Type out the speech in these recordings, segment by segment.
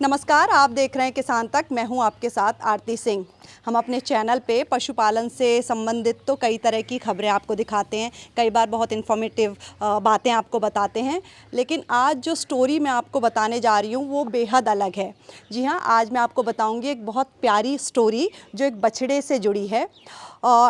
नमस्कार, आप देख रहे हैं किसान तक। मैं हूं आपके साथ आरती सिंह। हम अपने चैनल पे पशुपालन से संबंधित तो कई तरह की खबरें आपको दिखाते हैं, कई बार बहुत इन्फॉर्मेटिव बातें आपको बताते हैं। लेकिन आज जो स्टोरी मैं आपको बताने जा रही हूं वो बेहद अलग है। जी हाँ, आज मैं आपको बताऊंगी एक बहुत प्यारी स्टोरी जो एक बछड़े से जुड़ी है।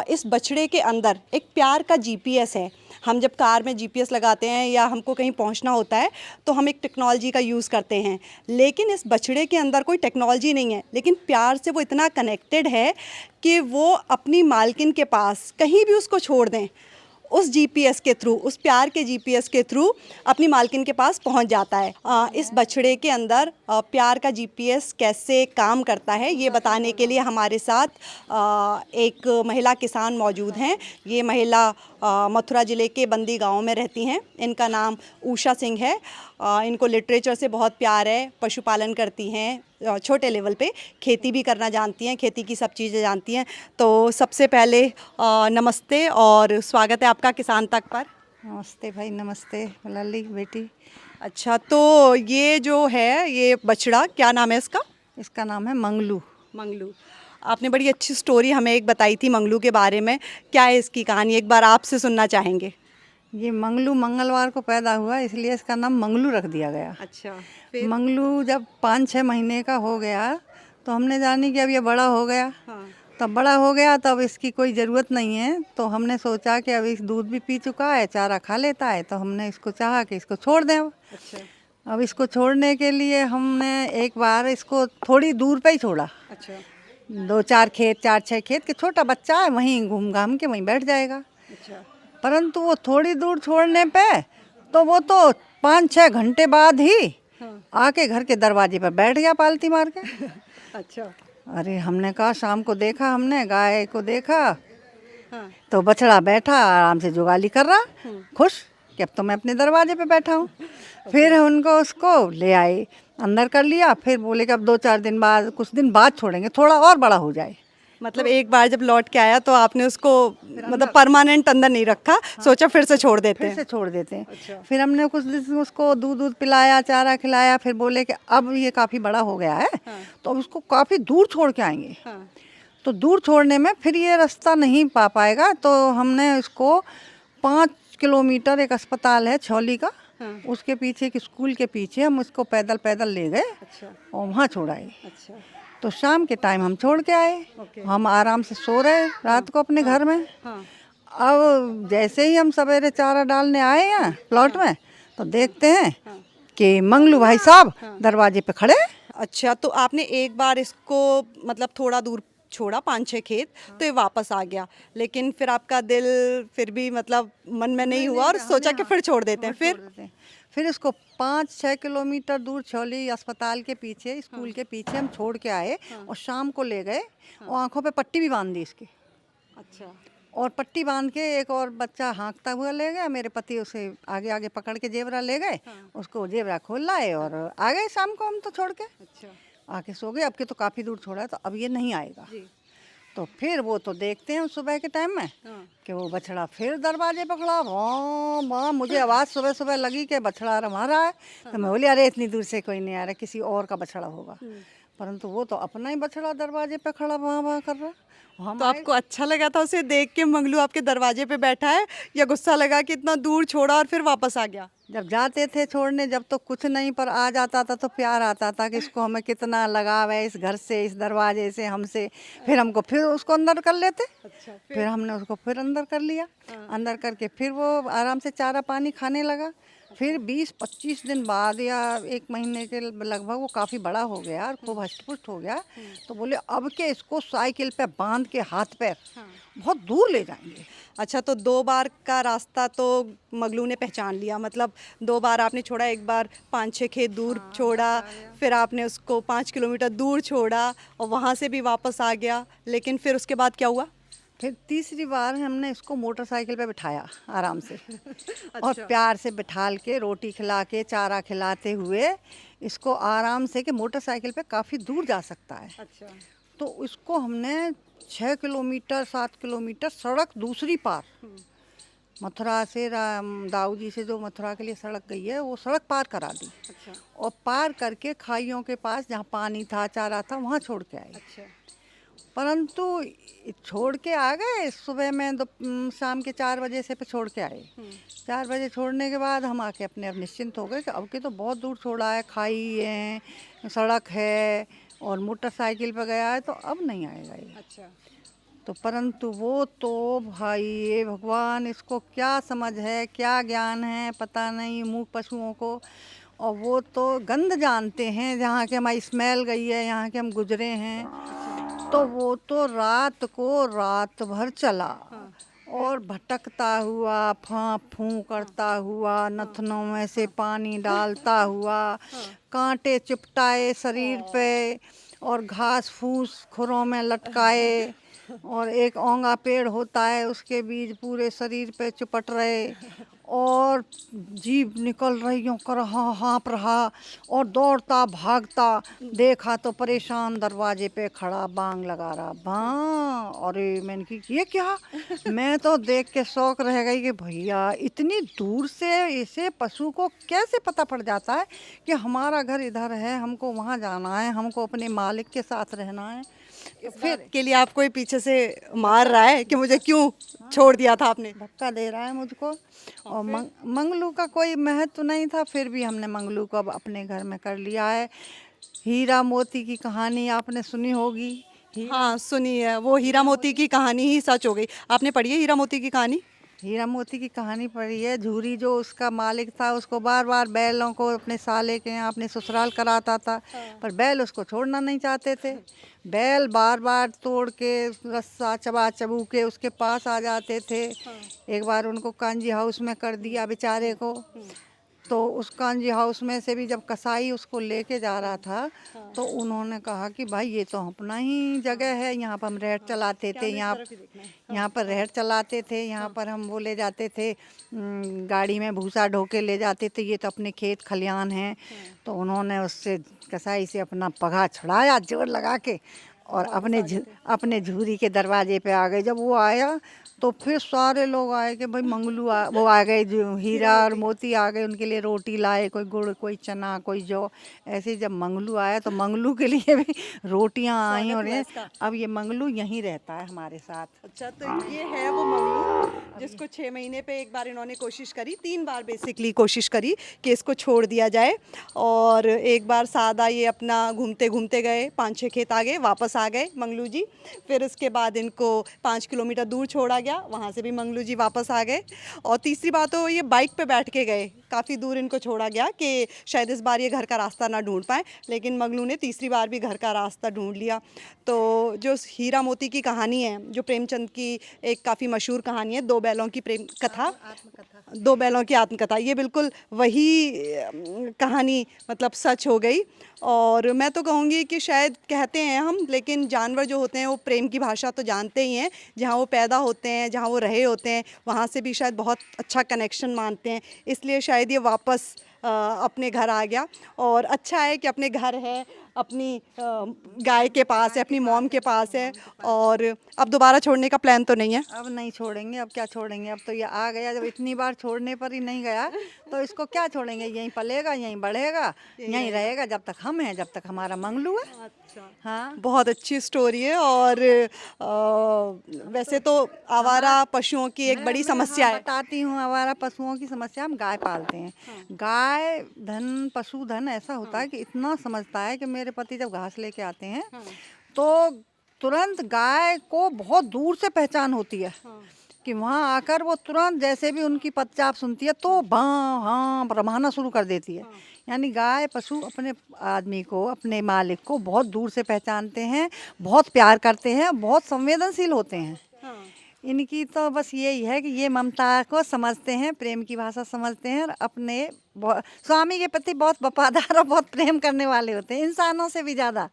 इस बछड़े के अंदर एक प्यार का जीपीएस है। हम जब कार में जीपीएस लगाते हैं या हमको कहीं पहुंचना होता है तो हम एक टेक्नोलॉजी का यूज़ करते हैं, लेकिन इस बछड़े के अंदर कोई टेक्नोलॉजी नहीं है, लेकिन प्यार से वो इतना कनेक्टेड है कि वो अपनी मालकिन के पास कहीं भी उसको छोड़ दें, उस जीपीएस के थ्रू, उस प्यार के जीपीएस के थ्रू अपनी मालकिन के पास पहुंच जाता है। इस बछड़े के अंदर प्यार का जीपीएस कैसे काम करता है ये बताने के लिए हमारे साथ एक महिला किसान मौजूद हैं। ये महिला मथुरा ज़िले के बंदी गांव में रहती हैं। इनका नाम उषा सिंह है। इनको लिटरेचर से बहुत प्यार है, पशुपालन करती हैं, छोटे लेवल पे खेती भी करना जानती हैं, खेती की सब चीज़ें जानती हैं। तो सबसे पहले नमस्ते और स्वागत है आपका किसान तक पर। नमस्ते भाई, नमस्ते लल्ली बेटी। अच्छा, तो ये जो है ये बछड़ा, क्या नाम है इसका? इसका नाम है मंगलू। मंगलू। आपने बड़ी अच्छी स्टोरी हमें एक बताई थी मंगलू के बारे में। क्या है इसकी कहानी, एक बार आपसे सुनना चाहेंगे। ये मंगलू मंगलवार को पैदा हुआ, इसलिए इसका नाम मंगलू रख दिया गया। अच्छा, मंगलू जब 5-6 महीने का हो गया तो हमने जानी कि अब ये बड़ा हो गया। हाँ। तब बड़ा हो गया, तब इसकी कोई ज़रूरत नहीं है, तो हमने सोचा कि अब इस दूध भी पी चुका है, चारा खा लेता है, तो हमने इसको चाहा कि इसको छोड़ दें। अच्छा। अब इसको छोड़ने के लिए हमने एक बार इसको थोड़ी दूर पे ही छोड़ा। अच्छा। 2-4 खेत, 4-6 खेत के, छोटा बच्चा है, वहीं घूम घाम के वहीं बैठ जाएगा। अच्छा। परंतु वो थोड़ी दूर छोड़ने पे तो वो तो 5-6 घंटे बाद ही आके घर के दरवाजे पर बैठ गया पालती मार के। अच्छा। अरे हमने कहा, शाम को देखा, हमने गाय को देखा हाँ। तो बछड़ा बैठा आराम से जुगाली कर रहा, खुश कि अब तो मैं अपने दरवाजे पे बैठा हूँ। फिर उनको उसको ले आए, अंदर कर लिया। फिर बोले कि अब 2-4 दिन बाद, कुछ दिन बाद छोड़ेंगे, थोड़ा और बड़ा हो जाए। मतलब एक बार जब लौट के आया तो आपने उसको मतलब परमानेंट अंदर नहीं रखा, सोचा फिर से छोड़ देते फिर हैं। से छोड़ देते हैं। अच्छा। फिर हमने कुछ दिन उसको दूध पिलाया, चारा खिलाया। फिर बोले कि अब ये काफ़ी बड़ा हो गया है, तो अब उसको काफ़ी दूर छोड़ के आएंगे। हाँ। तो दूर छोड़ने में फिर ये रास्ता नहीं पा पाएगा, तो हमने उसको 5 किलोमीटर एक अस्पताल है छौली का, उसके पीछे एक स्कूल के पीछे हम उसको पैदल पैदल ले गए। अच्छा। और वहाँ छोड़ाए। अच्छा। तो शाम के टाइम हम छोड़ के आए। हम आराम से सो रहे रात को अपने घर में। हाँ। अब जैसे ही हम सवेरे चारा डालने आए हैं प्लॉट में, तो देखते हैं कि मंगलू भाई साहब दरवाजे पे खड़े। अच्छा, तो आपने एक बार इसको मतलब थोड़ा दूर छोड़ा, 5-6 खेत, तो ये वापस आ गया, लेकिन फिर आपका दिल फिर भी मतलब मन में नहीं हुआ और सोचा कि फिर छोड़ देते हैं। फिर इसको 5-6 किलोमीटर दूर छौली अस्पताल के पीछे, स्कूल के पीछे हम छोड़ के आए। और शाम को ले गए और आंखों पे पट्टी भी बांध दी इसकी। अच्छा। और पट्टी बांध के एक और बच्चा हाँकता हुआ ले गया, मेरे पति उसे आगे आगे पकड़ के जेवरा ले गए। उसको जेवरा खोल लाए और आ गए शाम को हम तो छोड़ के। अच्छा। आके सो गए। अब के तो काफ़ी दूर छोड़ा है, तो अब ये नहीं आएगा। तो फिर वो तो देखते हैं सुबह के टाइम में कि वो बछड़ा फिर दरवाजे पर खड़ा, वाँ वाँ। मुझे आवाज़ सुबह सुबह लगी कि बछड़ा रमा रहा है। तो मैं बोली, अरे इतनी दूर से कोई नहीं आ रहा, किसी और का बछड़ा होगा। परंतु वो तो अपना ही बछड़ा दरवाजे पे खड़ा वाँ वाँ कर रहा। हम तो आपको अच्छा लगा था उसे देख के मंगलू आपके दरवाजे पे बैठा है, या गुस्सा लगा कि इतना दूर छोड़ा और फिर वापस आ गया? जब जाते थे छोड़ने, जब तो कुछ नहीं, पर आ जाता था तो प्यार आता था कि इसको हमें कितना लगाव है इस घर से, इस दरवाजे से, हमसे। फिर हमको फिर उसको अंदर कर लेते। अच्छा। फिर हमने उसको फिर अंदर कर लिया। अंदर करके फिर वो आराम से चारा पानी खाने लगा। फिर 20-25 दिन बाद या 1 महीने के लगभग वो काफ़ी बड़ा हो गया और खूब हष्ट-पुष्ट हो गया। तो बोले अब के इसको साइकिल पे बांध के हाथ पैर बहुत दूर ले जाएंगे। अच्छा, तो 2 बार का रास्ता तो मंगलू ने पहचान लिया, मतलब 2 बार आपने छोड़ा, एक बार 5-6 खेत दूर छोड़ा, फिर आपने उसको 5 किलोमीटर दूर छोड़ा और वहाँ से भी वापस आ गया, लेकिन फिर उसके बाद क्या हुआ? फिर तीसरी बार हमने इसको मोटरसाइकिल पे बिठाया आराम से। और प्यार से बिठाल के, रोटी खिला के, चारा खिलाते हुए इसको आराम से, कि मोटरसाइकिल पे काफ़ी दूर जा सकता है। अच्छा। तो इसको हमने 6 किलोमीटर 7 किलोमीटर सड़क दूसरी पार मथुरा से दाऊ जी से जो मथुरा के लिए सड़क गई है वो सड़क पार करा दी। अच्छा और पार करके खाइयों के पास जहाँ पानी था चारा था वहाँ छोड़ के आई। अच्छा परंतु छोड़ के आ गए सुबह में शाम के 4 बजे से पे छोड़ के आए। 4 बजे छोड़ने के बाद हम आके अपने अब निश्चिंत हो गए कि अब के तो बहुत दूर छोड़ा है, खाई है, सड़क है और मोटरसाइकिल पे गया है तो अब नहीं आएगा ये। अच्छा तो परंतु वो तो भाई ये भगवान इसको क्या समझ है, क्या ज्ञान है पता नहीं मूक पशुओं को। और वो तो गंध जानते हैं, जहाँ के हमारी स्मेल गई है, यहाँ के हम गुजरे हैं। तो वो तो रात को रात भर चला और भटकता हुआ फाँ फूँ करता हुआ, नथनों में से पानी डालता हुआ, कांटे चिपटाए शरीर पे और घास फूस खुरों में लटकाए और एक औंगा पेड़ होता है उसके बीज पूरे शरीर पे चिपट रहे और जीभ निकल रही यूँ कर रहा, हाँप रहा और दौड़ता भागता। देखा तो परेशान दरवाजे पे खड़ा बांग लगा रहा। बां अरे मैंने की ये क्या। मैं तो देख के शौक रह गई कि भैया इतनी दूर से इसे पशु को कैसे पता पड़ जाता है कि हमारा घर इधर है, हमको वहाँ जाना है, हमको अपने मालिक के साथ रहना है। फिर के लिए आपको ये पीछे से मार रहा है कि मुझे क्यों छोड़ दिया था आपने? धक्का दे रहा है मुझको। और मंगलू का कोई महत्व नहीं था, फिर भी हमने मंगलू को अब अपने घर में कर लिया है। हीरा मोती की कहानी आपने सुनी होगी। हाँ सुनी है, वो हीरा मोती की कहानी ही सच हो गई। आपने पढ़ी है हीरा मोती की कहानी? हीरा मोती की कहानी पढ़ी है। झूरी जो उसका मालिक था उसको बार बार बैलों को अपने साले के यहाँ अपने ससुराल कराता था, पर बैल उसको छोड़ना नहीं चाहते थे। बैल बार बार तोड़ के रस्सा चबा चबू के उसके पास आ जाते थे। एक बार उनको कांजी हाउस में कर दिया बेचारे को। तो उस कांजी हाउस में से भी जब कसाई उसको लेके जा रहा था तो उन्होंने कहा कि भाई ये तो अपना ही जगह है, यहाँ पर हम रेहट चलाते थे, यहाँ पर रेहट चलाते थे, यहाँ पर हम वो ले जाते थे गाड़ी में भूसा ढो के ले जाते थे, ये तो अपने खेत खलियान हैं। तो उन्होंने उससे कसाई से अपना पगा छुड़ाया जोर लगा के और अपने झूरी के दरवाजे पे आ गए। जब वो आया तो फिर सारे लोग आए कि भाई मंगलू वो आ गए, जो हीरा और मोती आ गए, उनके लिए रोटी लाए, कोई गुड़ कोई चना कोई जौ। ऐसे जब मंगलू आया तो मंगलू के लिए भी रोटियां आई। और अब ये मंगलू यहीं रहता है हमारे साथ। अच्छा तो ये है वो मंगलू जिसको 6 महीने पे एक बार इन्होंने कोशिश करी, 3 बार बेसिकली कोशिश करी कि इसको छोड़ दिया जाए। और एक बार सादा ये अपना घूमते घूमते गए, 5-6 खेत आगे वापस आ गए मंगलू जी। फिर उसके बाद इनको 5 किलोमीटर दूर छोड़ा गया, वहाँ से भी मंगलू जी वापस आ गए। और तीसरी बात तो ये बाइक पे बैठ के गए, काफ़ी दूर इनको छोड़ा गया कि शायद इस बार ये घर का रास्ता ना ढूंढ पाए, लेकिन मंगलू ने तीसरी बार भी घर का रास्ता ढूंढ लिया। तो जो हीरा मोती की कहानी है, जो प्रेमचंद की एक काफ़ी मशहूर कहानी है, 2 बैलों की प्रेम कथा, 2 बैलों की आत्मकथा, ये बिल्कुल वही कहानी मतलब सच हो गई। और मैं तो कहूँगी कि शायद कहते हैं हम, लेकिन जानवर जो होते हैं वो प्रेम की भाषा तो जानते ही हैं। जहाँ वो पैदा होते हैं, जहाँ वो रहे होते हैं, वहाँ से भी शायद बहुत अच्छा कनेक्शन मानते हैं, इसलिए शायद ये वापस अपने घर आ गया। और अच्छा है कि अपने घर है, अपनी गाय के पास है, अपनी मॉम के पास है। और अब दोबारा छोड़ने का प्लान तो नहीं है? अब नहीं छोड़ेंगे, अब क्या छोड़ेंगे, अब तो ये आ गया, जब इतनी बार छोड़ने पर ही नहीं गया तो इसको क्या छोड़ेंगे। यहीं पलेगा, यहीं बढ़ेगा, यहीं रहेगा जब तक हम हैं, जब तक हमारा मंगलू है। अच्छा हाँ बहुत अच्छी स्टोरी है। और वैसे तो आवारा पशुओं की एक बड़ी समस्या है। बताती हूँ आवारा पशुओं की समस्या। हम गाय पालते हैं। गाय धन पशुधन ऐसा होता है कि इतना समझता है कि मेरे पति जब घास लेके आते हैं तो तुरंत गाय को बहुत दूर से पहचान होती है कि वहाँ आकर वो तुरंत जैसे भी उनकी पदचाप सुनती है तो भां हाँ रमाना शुरू कर देती है। यानी गाय पशु अपने आदमी को, अपने मालिक को बहुत दूर से पहचानते हैं, बहुत प्यार करते हैं, बहुत संवेदनशील होते हैं। इनकी तो बस यही है कि ये ममता को समझते हैं, प्रेम की भाषा समझते हैं और अपने स्वामी के प्रति बहुत वफादार और बहुत प्रेम करने वाले होते हैं, इंसानों से भी ज़्यादा।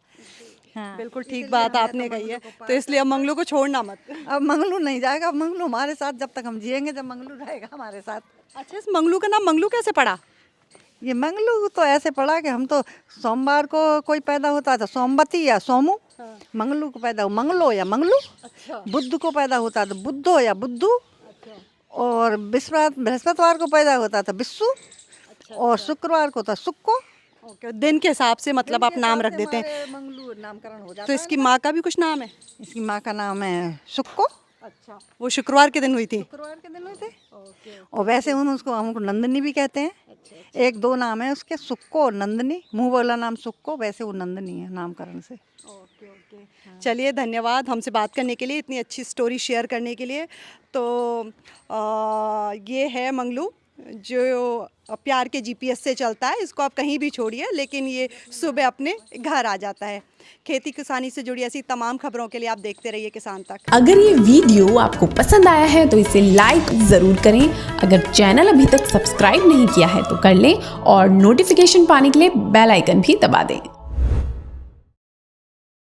हाँ बिल्कुल ठीक बात आपने कही है। तो इसलिए अब मंगलू को छोड़ना मत। अब मंगलू नहीं जाएगा, अब मंगलू हमारे साथ जब तक हम जिएंगे, जब मंगलू रहेगा हमारे साथ। अच्छा, इस मंगलू का नाम मंगलू कैसे पड़ा? ये मंगलू तो ऐसे पड़ा कि हम तो सोमवार को कोई पैदा होता है तो सोमवती या सोमू, मंगलू को पैदा हो मंगलो या मंगलू, अच्छा बुद्ध को पैदा होता है तो बुद्धो या बुद्धू। और बृहस्पतिवार को पैदा होता था बिस्सू, और शुक्रवार को था सुक्को। ओके, दिन के हिसाब से मतलब आप नाम रख देते हैं। हमारे मंगलू नामकरण हो जाता तो इसकी माँ का भी कुछ नाम है? है। इसकी माँ का नाम है सुक्को। अच्छा, वो शुक्रवार के दिन हुई थी? शुक्रवार के दिन हुए थे। और वैसे उसको हमको नंदनी भी कहते हैं। एक दो नाम है उसके, सुक्को और नंदनी। मुंह बोला नाम सुक्को, वैसे वो नंदनी है नामकरण से। ओके ओके, चलिए धन्यवाद हमसे बात करने के लिए, इतनी अच्छी स्टोरी शेयर करने के लिए। तो ये है मंगलू जो प्यार के जीपीएस से चलता है, इसको आप कहीं भी छोड़िए लेकिन ये सुबह अपने घर आ जाता है। खेती किसानी से जुड़ी ऐसी तमाम खबरों के लिए आप देखते रहिए किसान तक। अगर ये वीडियो आपको पसंद आया है तो इसे लाइक ज़रूर करें। अगर चैनल अभी तक सब्सक्राइब नहीं किया है तो कर लें और नोटिफिकेशन पाने के लिए बेल आइकन भी दबा दें।